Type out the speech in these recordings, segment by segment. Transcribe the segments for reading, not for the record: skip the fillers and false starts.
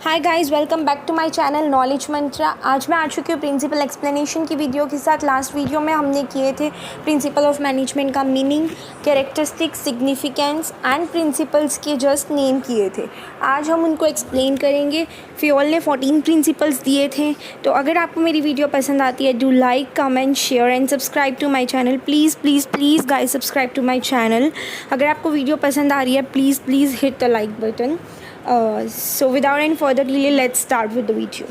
Hi guys, welcome back to my channel knowledge Mantra. आज मैं आ चुकी हूँ प्रिंसिपल एक्सप्लेनेशन की वीडियो के साथ। लास्ट वीडियो में हमने किए थे प्रिंसिपल ऑफ मैनेजमेंट का meaning, characteristic, significance and principles के जस्ट नेम किए थे। आज हम उनको एक्सप्लेन करेंगे। फियोल ने 14 प्रिंसिपल्स दिए थे। तो अगर आपको मेरी वीडियो पसंद आती है, do like, comment, share and subscribe to my channel. Please please please guys, subscribe to my channel. अगर आपको वीडियो पसंद आ रही है, please please hit the like button. So without any further delay, let's start with the video.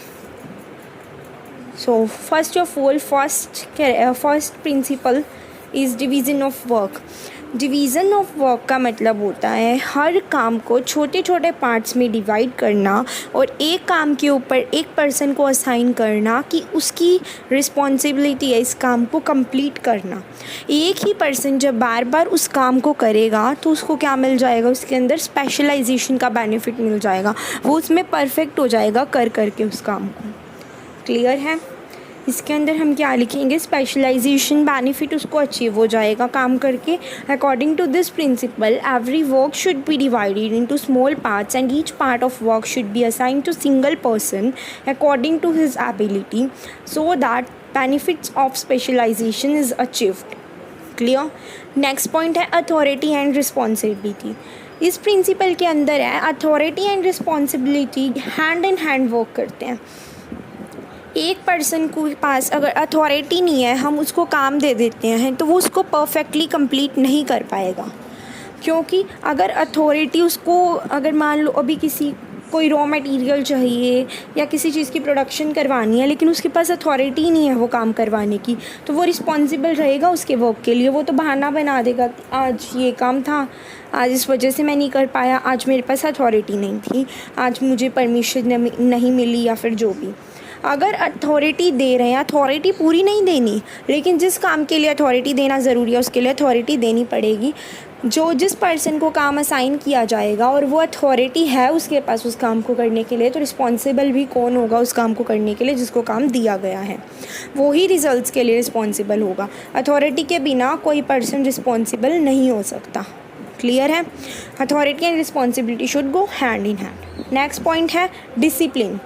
So first of all, first principle is division of work. Division of work का मतलब होता है हर काम को छोटे छोटे पार्ट्स में डिवाइड करना और एक काम के ऊपर एक पर्सन को असाइन करना कि उसकी रिस्पॉन्सिबिलिटी है इस काम को कंप्लीट करना। एक ही पर्सन जब बार बार उस काम को करेगा तो उसको क्या मिल जाएगा, उसके अंदर स्पेशलाइजेशन का बेनिफिट मिल जाएगा। वो उसमें परफेक्ट हो जाएगा कर करके उस काम को। क्लियर है? इसके अंदर हम क्या लिखेंगे, स्पेशलाइजेशन बेनिफिट उसको अचीव हो जाएगा काम करके। According to this principle, every work should be divided into small parts and each part of work should be assigned to single person according to his ability so that benefits of specialization is achieved. Clear? Next point है authority and responsibility. इस principle के अंदर है authority and responsibility hand in hand work करते हैं। एक person के पास अगर अथॉरिटी नहीं है, हम उसको काम दे देते हैं तो वो उसको परफेक्टली कंप्लीट नहीं कर पाएगा। क्योंकि अगर अथॉरिटी उसको, अगर मान लो अभी किसी कोई रॉ मटेरियल चाहिए या किसी चीज़ की प्रोडक्शन करवानी है लेकिन उसके पास अथॉरिटी नहीं है वो काम करवाने की, तो वो रिस्पॉन्सिबल रहेगा उसके वर्क के लिए। वो तो बहाना बना देगा कि आज ये काम था, आज इस वजह से मैं नहीं कर पाया, आज मेरे पास अथॉरिटी नहीं थी, आज मुझे परमिशन नहीं मिली, या फिर जो भी। अगर अथॉरिटी दे रहे हैं, अथॉरिटी पूरी नहीं देनी, लेकिन जिस काम के लिए अथॉरिटी देना ज़रूरी है उसके लिए अथॉरिटी देनी पड़ेगी। जिस पर्सन को काम असाइन किया जाएगा और वो अथॉरिटी है उसके पास उस काम को करने के लिए, तो रिस्पॉन्सिबल भी कौन होगा उस काम को करने के लिए जिसको काम दिया गया है, वो ही रिजल्ट्स के लिए रिस्पॉन्सिबल होगा। अथॉरिटी के बिना कोई पर्सन रिस्पॉन्सिबल नहीं हो सकता। क्लियर है? Authority and responsibility should go hand in hand. Next point है डिसिप्लिन।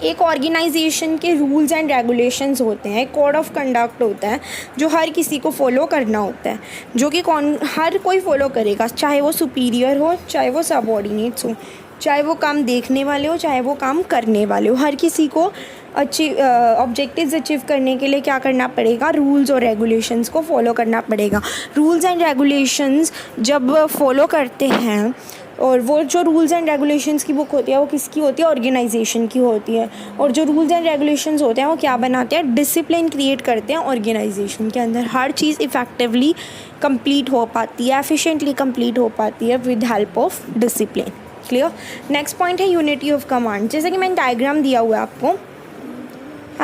एक ऑर्गेनाइजेशन के रूल्स एंड रेगुलेशंस होते हैं, कोड ऑफ कंडक्ट होता है जो हर किसी को फॉलो करना होता है, जो कि हर कोई फॉलो करेगा, चाहे वो सुपीरियर हो, चाहे वो सबऑर्डिनेट्स हो, चाहे वो काम देखने वाले हो, चाहे वो काम करने वाले हो। हर किसी को ऑब्जेक्टिव्स अचीव करने के लिए क्या करना पड़ेगा, रूल्स और रेगुलेशंस को फॉलो करना पड़ेगा। रूल्स एंड रेगुलेशंस जब फॉलो करते हैं, और वो जो रूल्स एंड रेगुलेशंस की बुक होती है वो किसकी होती है, ऑर्गेनाइजेशन की होती है। और जो रूल्स एंड रेगुलेशंस होते हैं वो क्या बनाते हैं, डिसिप्लिन क्रिएट करते हैं ऑर्गेनाइजेशन के अंदर। हर चीज़ इफ़ेक्टिवली कंप्लीट हो पाती है, एफिशिएंटली कंप्लीट हो पाती है with help of discipline. Clear? Next point है यूनिटी ऑफ कमांड। जैसे कि मैंने डायग्राम दिया हुआ है आपको,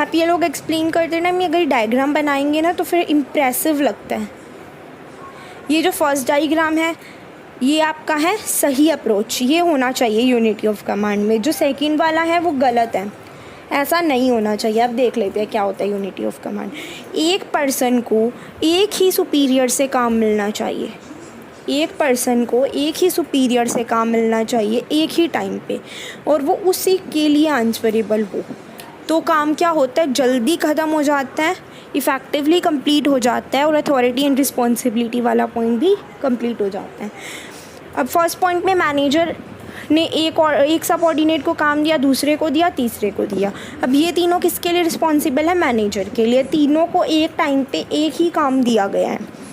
आप ये लोग एक्सप्लेन करते ना, अगर डायग्राम बनाएंगे ना तो फिर इम्प्रेसिव लगता है। ये जो फर्स्ट डायग्राम है ये आपका है सही अप्रोच, ये होना चाहिए यूनिटी ऑफ कमांड में। जो सेकंड वाला है वो गलत है, ऐसा नहीं होना चाहिए। अब देख लेते हैं क्या होता है यूनिटी ऑफ कमांड। एक पर्सन को एक ही सुपीरियर से काम मिलना चाहिए, एक पर्सन को एक ही सुपीरियर से काम मिलना चाहिए एक ही टाइम पे, और वो उसी के लिए आंसरेबल हो। तो काम क्या होता है, जल्दी ख़त्म हो जाता है, इफ़ेक्टिवली कंप्लीट हो जाता है, और अथॉरिटी एंड रिस्पॉन्सिबिलिटी वाला पॉइंट भी कंप्लीट हो जाता है। अब फर्स्ट पॉइंट में मैनेजर ने एक सबऑर्डिनेट को काम दिया, दूसरे को दिया, तीसरे को दिया। अब ये तीनों किसके लिए रिस्पॉन्सिबल है, मैनेजर के लिए। तीनों को एक टाइम पे एक ही काम दिया गया है।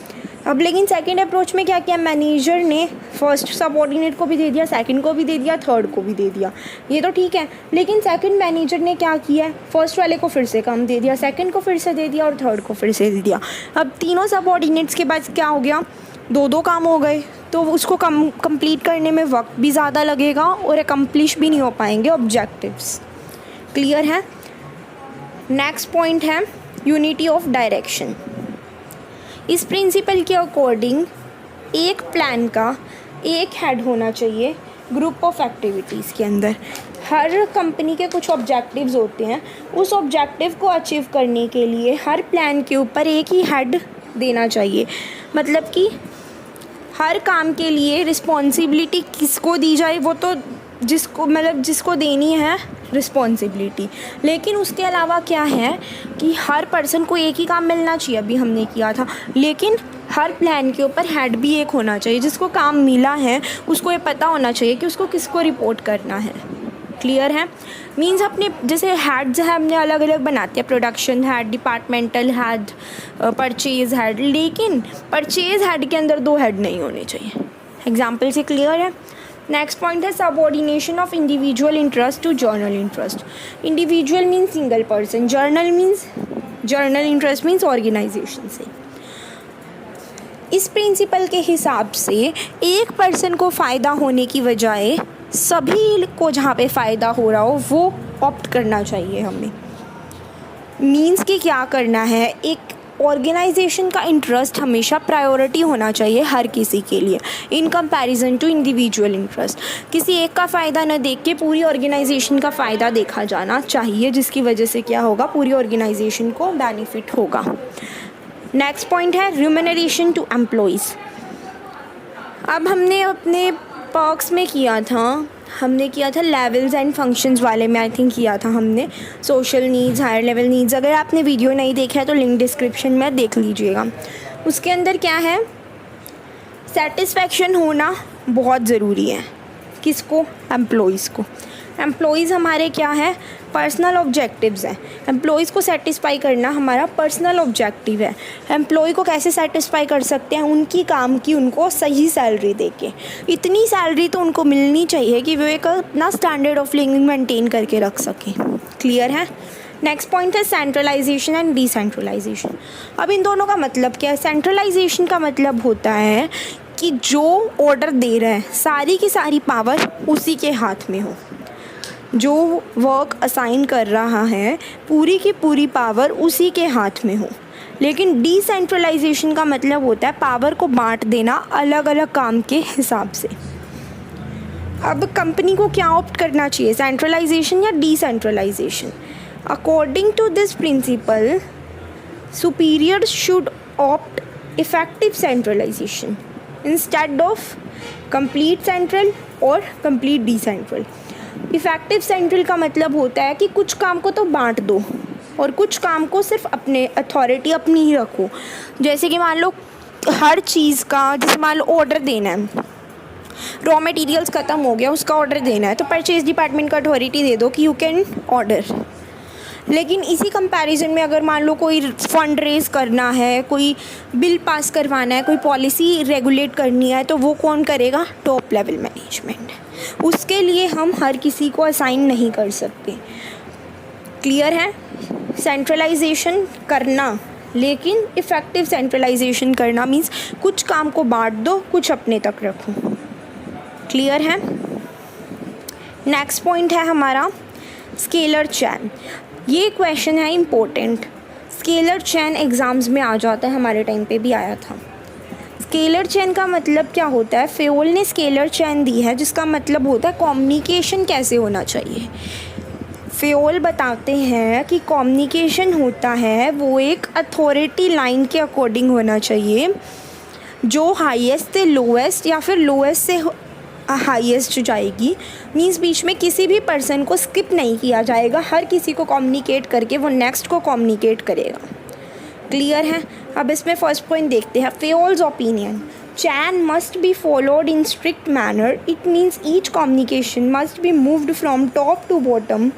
अब लेकिन सेकंड अप्रोच में क्या किया, मैनेजर ने फर्स्ट सबऑर्डिनेट को भी दे दिया, सेकंड को भी दे दिया, थर्ड को भी दे दिया। ये तो ठीक है, लेकिन सेकंड मैनेजर ने क्या किया, फर्स्ट वाले को फिर से काम दे दिया, सेकंड को फिर से दे दिया और थर्ड को फिर से दे दिया। अब तीनों सबऑर्डिनेट्स के बाद क्या हो गया, दो काम हो गए, तो उसको कंप्लीट करने में वक्त भी ज़्यादा लगेगा और अकम्प्लिश भी नहीं हो पाएंगे ऑब्जेक्टिव्स। क्लियर है? नेक्स्ट पॉइंट है यूनिटी ऑफ डायरेक्शन। इस प्रिंसिपल के अकॉर्डिंग एक प्लान का एक हेड होना चाहिए ग्रुप ऑफ एक्टिविटीज़ के अंदर। हर कंपनी के कुछ ऑब्जेक्टिव्स होते हैं, उस ऑब्जेक्टिव को अचीव करने के लिए हर प्लान के ऊपर एक ही हेड देना चाहिए। मतलब कि हर काम के लिए रिस्पॉन्सिबिलिटी किसको दी जाए वो तो जिसको मतलब जिसको देनी है रिस्पॉन्सिबिलिटी। लेकिन उसके अलावा क्या है कि हर पर्सन को एक ही काम मिलना चाहिए, अभी हमने किया था, लेकिन हर प्लान के ऊपर हेड भी एक होना चाहिए। जिसको काम मिला है उसको ये पता होना चाहिए कि उसको किसको रिपोर्ट करना है। क्लियर है? मीन्स अपने जैसे हेड्स है हमने अलग अलग बनाते हैं, production head, departmental head, purchase head, लेकिन परचेज़ हेड के अंदर 2 हेड नहीं होने चाहिए। एग्जाम्पल से क्लियर है? नेक्स्ट पॉइंट है subordination of individual interest to general interest. Individual means single person, general interest means organization से। इस प्रिंसिपल के हिसाब से एक पर्सन को फ़ायदा होने की बजाय सभी को जहाँ पे फ़ायदा हो रहा हो वो ऑप्ट करना चाहिए हमें। मीन्स कि क्या करना है, एक ऑर्गेनाइजेशन का इंटरेस्ट हमेशा प्रायोरिटी होना चाहिए हर किसी के लिए in comparison to individual interest. किसी एक का फ़ायदा न देख के पूरी ऑर्गेनाइजेशन का फ़ायदा देखा जाना चाहिए, जिसकी वजह से क्या होगा, पूरी ऑर्गेनाइजेशन को बेनिफिट होगा। नेक्स्ट पॉइंट है रिम्यूनरेशन टू एम्प्लॉइज़। अब हमने अपने पर्क्स में किया था लेवल्स एंड फंक्शंस वाले में, आई थिंक किया था हमने social needs, higher level needs. अगर आपने वीडियो नहीं देखा है तो लिंक डिस्क्रिप्शन में देख लीजिएगा। उसके अंदर क्या है, सेटिस्फेक्शन होना बहुत ज़रूरी है। किसको? एम्प्लॉइज़ को। एम्प्लॉइज़ हमारे क्या है, पर्सनल ऑब्जेक्टिव्स हैं। एम्प्लॉइज़ को सेटिस्फाई करना हमारा पर्सनल ऑब्जेक्टिव है। एम्प्लॉय को कैसे सेटिस्फाई कर सकते हैं, उनकी काम की उनको सही सैलरी देके। इतनी सैलरी तो उनको मिलनी चाहिए कि वो एक अपना स्टैंडर्ड ऑफ लिविंग मेंटेन करके रख सकें। क्लियर है? नेक्स्ट पॉइंट है सेंट्रलाइजेशन एंड डिसेंट्रलाइजेशन। अब इन दोनों का मतलब क्या है? सेंट्रलाइजेशन का मतलब होता है कि जो ऑर्डर दे रहा है सारी की सारी पावर उसी के हाथ में हो, जो वर्क असाइन कर रहा है पूरी की पूरी पावर उसी के हाथ में हो। लेकिन डिसेंट्रलाइजेशन का मतलब होता है पावर को बांट देना अलग अलग काम के हिसाब से। अब कंपनी को क्या ऑप्ट करना चाहिए, सेंट्रलाइजेशन या decentralization? According to this principle superiors should opt effective centralization instead of complete central और कंप्लीट डिसेंट्रल। इफ़ेक्टिव सेंट्रल का मतलब होता है कि कुछ काम को तो बांट दो और कुछ काम को सिर्फ अपने अथॉरिटी अपनी ही रखो। जैसे कि मान लो हर चीज़ का, जैसे मान लो ऑर्डर देना है, रॉ मटेरियल्स ख़त्म हो गया, उसका ऑर्डर देना है, तो परचेज डिपार्टमेंट को अथॉरिटी दे दो कि यू कैन ऑर्डर। लेकिन इसी कंपैरिजन में अगर मान लो कोई फ़ंड रेज़ करना है, कोई बिल पास करवाना है, कोई पॉलिसी रेगुलेट करनी है, तो वो कौन करेगा? Top level management. उसके लिए हम हर किसी को असाइन नहीं कर सकते। क्लियर है? सेंट्रलाइजेशन करना, लेकिन इफ़ेक्टिव सेंट्रलाइजेशन करना मीन्स कुछ काम को बांट दो, कुछ अपने तक रखो। क्लियर है? नेक्स्ट पॉइंट है हमारा स्केलर चेन। ये क्वेश्चन है इम्पोर्टेंट। स्केलर चेन एग्ज़ाम्स में आ जाता है, हमारे टाइम पे भी आया था। स्केलर चेन का मतलब क्या होता है? फेओल ने स्केलर चेन दी है जिसका मतलब होता है कम्युनिकेशन कैसे होना चाहिए। फेओल बताते हैं कि कम्युनिकेशन होता है वो एक अथॉरिटी लाइन के अकॉर्डिंग होना चाहिए, जो हाईएस्ट से लोएस्ट या फिर लोएस्ट से हाईएस्ट जाएगी। मीन्स बीच में किसी भी पर्सन को स्किप नहीं किया जाएगा, हर किसी को कम्युनिकेट करके वो नेक्स्ट को कम्युनिकेट करेगा। क्लियर है? अब इसमें फर्स्ट पॉइंट देखते हैं। Fayol's opinion, chain must be followed in strict manner. It means each communication must be moved from top to bottom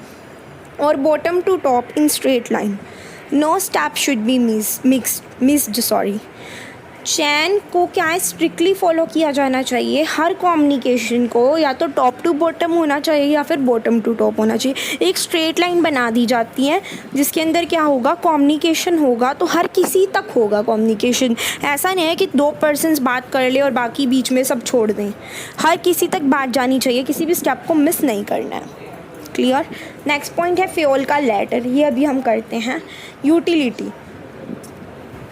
और bottom to top in straight line. No step should be missed. Chain को क्या है, strictly follow किया जाना चाहिए। हर communication को या तो टॉप टू बॉटम होना चाहिए या फिर बॉटम टू टॉप होना चाहिए। एक स्ट्रेट लाइन बना दी जाती है जिसके अंदर क्या होगा, कम्युनिकेशन होगा, तो हर किसी तक होगा कम्युनिकेशन। ऐसा नहीं है कि 2 पर्सन्स बात कर ले और बाकी बीच में सब छोड़ दें। हर किसी तक बात जानी चाहिए, किसी भी स्टेप को मिस नहीं करना है। क्लियर? नेक्स्ट पॉइंट है फेओल का लेटर। ये अभी हम करते हैं। यूटिलिटी,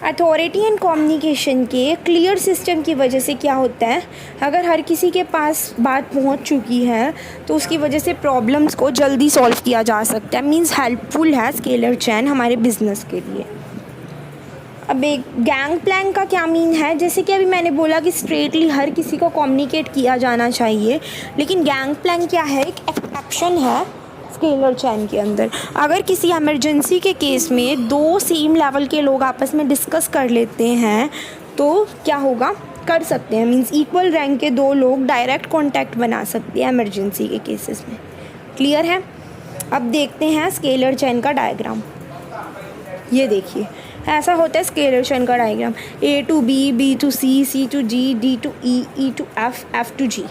अथॉरिटी एंड कम्युनिकेशन के क्लियर सिस्टम की वजह से क्या होता है, अगर हर किसी के पास बात पहुंच चुकी है तो उसकी वजह से प्रॉब्लम्स को जल्दी सॉल्व किया जा सकता है। मींस हेल्पफुल है स्केलर चैन हमारे बिजनेस के लिए। अब एक गैंग प्लैंक का क्या मीन है, जैसे कि अभी मैंने बोला कि स्ट्रेटली हर किसी को कम्युनिकेट किया जाना चाहिए, लेकिन गैंग प्लैंक क्या है, एक एक्सेप्शन है स्केलर चैन के अंदर। अगर किसी इमरजेंसी के केस में दो सेम लेवल के लोग आपस में डिस्कस कर लेते हैं तो क्या होगा, कर सकते हैं, मींस इक्वल रैंक के दो लोग डायरेक्ट कांटेक्ट बना सकते हैं इमरजेंसी के केसेस में। क्लियर है। अब देखते हैं स्केलर चैन का डायग्राम। ये देखिए ऐसा होता है स्केलर चैन का diagram, A to B, B to C, C to G, D to E, E to F, F to G।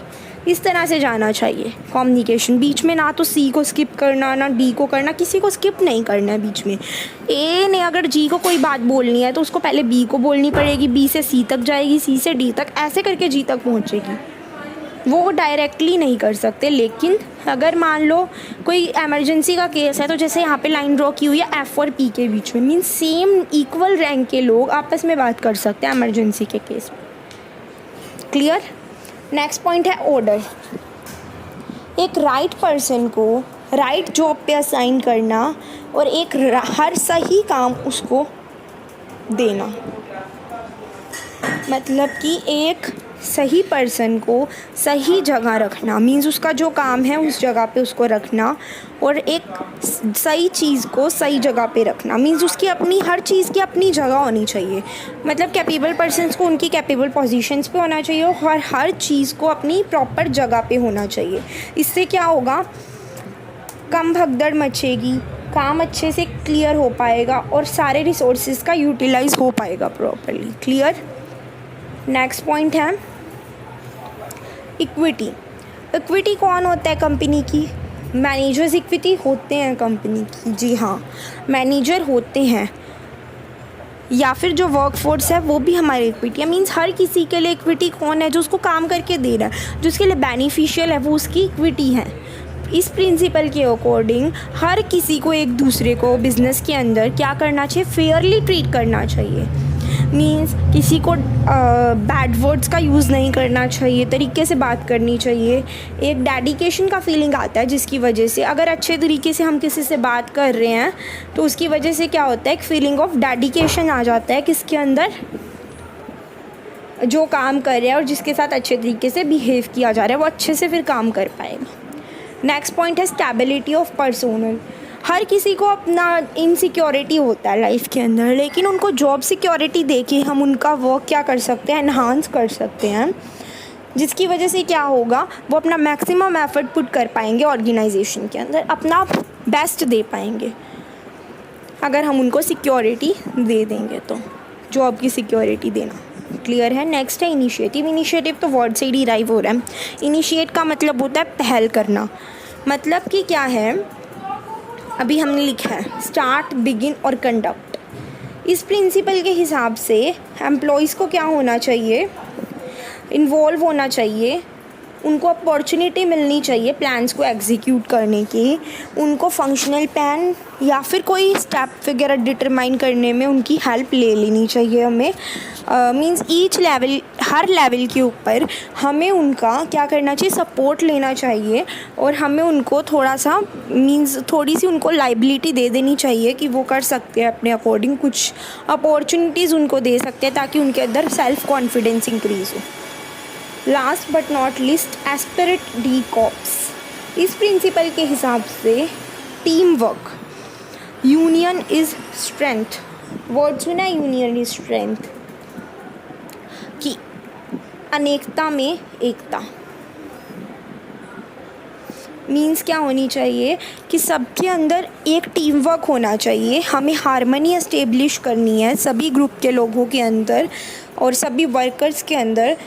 इस तरह से जाना चाहिए कम्युनिकेशन। बीच में ना तो C को स्किप करना ना D को करना, किसी को स्किप नहीं करना है बीच में। A ने अगर G को कोई बात बोलनी है तो उसको पहले B को बोलनी पड़ेगी, B से C तक जाएगी, C से D तक, ऐसे करके G तक पहुँचेगी। वो डायरेक्टली नहीं कर सकते। लेकिन अगर मान लो कोई इमरजेंसी का केस है तो जैसे यहाँ पे लाइन ड्रॉ की हुई है F और P के बीच में, मीन्स सेम इक्वल रैंक के लोग आपस में बात कर सकते हैं इमरजेंसी के केस में। क्लियर। नेक्स्ट पॉइंट है ऑर्डर। एक राइट पर्सन को राइट जॉब पे असाइन करना और एक हर सही काम उसको देना, मतलब कि एक सही पर्सन को सही जगह रखना, मीन्स उसका जो काम है उस जगह पे उसको रखना, और एक सही चीज़ को सही जगह पे रखना, मीन्स उसकी अपनी हर चीज़ की अपनी जगह होनी चाहिए। मतलब कैपेबल पर्सन्स को उनकी कैपेबल पोजीशंस पे होना चाहिए और हर चीज़ को अपनी प्रॉपर जगह पे होना चाहिए। इससे क्या होगा, कम भगदड़ मचेगी, काम अच्छे से क्लियर हो पाएगा और सारे रिसोर्सेज का यूटिलाइज हो पाएगा प्रॉपरली। क्लियर। नेक्स्ट पॉइंट है इक्विटी। इक्विटी कौन होता है कंपनी की, मैनेजर्स इक्विटी होते हैं कंपनी की। जी हाँ, मैनेजर होते हैं, या फिर जो वर्कफोर्स है वो भी हमारी इक्विटी है। मीन्स हर किसी के लिए इक्विटी कौन है, जो उसको काम करके दे रहा है, जो उसके लिए बेनिफिशियल है, वो उसकी इक्विटी है। इस प्रिंसिपल के अकॉर्डिंग हर किसी को एक दूसरे को बिज़नेस के अंदर क्या करना चाहिए, फेयरली ट्रीट करना चाहिए। मीन्स किसी को बैड वर्ड्स का यूज़ नहीं करना चाहिए, तरीके से बात करनी चाहिए। एक डेडिकेशन का फीलिंग आता है जिसकी वजह से अगर अच्छे तरीके से हम किसी से बात कर रहे हैं तो उसकी वजह से क्या होता है, एक फीलिंग ऑफ डेडिकेशन आ जाता है किसके अंदर, जो काम कर रहा है और जिसके साथ अच्छे तरीके से बिहेव किया जा रहा है वो अच्छे से फिर काम कर पाएगा। नेक्स्ट पॉइंट है स्टेबिलिटी ऑफ पर्सोनल। हर किसी को अपना इनसिक्योरिटी होता है लाइफ के अंदर, लेकिन उनको जॉब सिक्योरिटी देके हम उनका वर्क क्या कर सकते हैं, एनहांस कर सकते हैं, जिसकी वजह से क्या होगा, वो अपना मैक्सिमम एफर्ट पुट कर पाएंगे ऑर्गेनाइजेशन के अंदर, अपना बेस्ट दे पाएंगे अगर हम उनको सिक्योरिटी दे देंगे तो, जॉब की सिक्योरिटी देना। क्लियर है। नेक्स्ट है इनिशिएटिव। इनिशिएटिव तो वर्ड से ही डिराइव हो रहा है। इनिशिएट का मतलब होता है पहल करना। मतलब कि क्या है, अभी हमने लिखा है स्टार्ट, बिगिन और कंडक्ट। इस प्रिंसिपल के हिसाब से एम्प्लॉयज़ को क्या होना चाहिए, इन्वॉल्व होना चाहिए, उनको अपॉर्चुनिटी मिलनी चाहिए प्लान्स को एग्जीक्यूट करने की, उनको फंक्शनल प्लान या फिर कोई स्टेप वगैरह डिटरमाइन करने में उनकी हेल्प ले लेनी चाहिए हमें। मींस ईच लेवल, हर लेवल के ऊपर हमें उनका क्या करना चाहिए, सपोर्ट लेना चाहिए और हमें उनको थोड़ा सा मींस थोड़ी सी उनको लाइबिलिटी दे देनी चाहिए कि वो कर सकते हैं अपने अकॉर्डिंग, कुछ अपॉर्चुनिटीज़ उनको दे सकते हैं ताकि उनके अंदर सेल्फ कॉन्फिडेंस इंक्रीज़ हो। Last but not list Spirit D cops. इस प्रिंसिपल के हिसाब से team work, union is strength. Word सुना, यूनियन इज़ स्ट्रेंथ, कि अनेकता में एकता। मीन्स क्या होनी चाहिए कि सबके अंदर एक टीम वर्क होना चाहिए, हमें हारमनी एस्टेब्लिश करनी है सभी ग्रुप के लोगों के अंदर और सभी वर्कर्स के अंदर,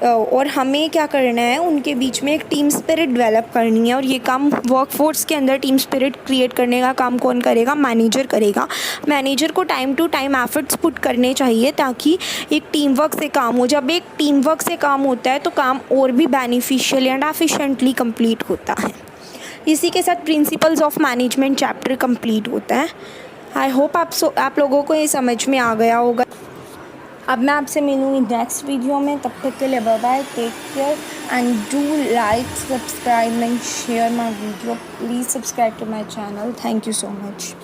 और हमें क्या करना है, उनके बीच में एक टीम स्पिरिट डेवलप करनी है। और ये काम वर्कफोर्स के अंदर टीम स्पिरिट क्रिएट करने का काम कौन करेगा, मैनेजर करेगा। मैनेजर को time to time efforts put करने चाहिए ताकि एक टीम वर्क से काम हो। जब एक टीम वर्क से काम होता है तो काम और भी बेनिफिशियल एंड एफिशिएंटली कंप्लीट होता है। इसी के साथ principles of management chapter complete होता है। आई होप आप लोगों को ये समझ में आ गया होगा। अब मैं आपसे मिलूँगी नेक्स्ट वीडियो में, तब तक के लिए bye bye, take care and do like, subscribe and share my video. Please subscribe to my channel. Thank you so much.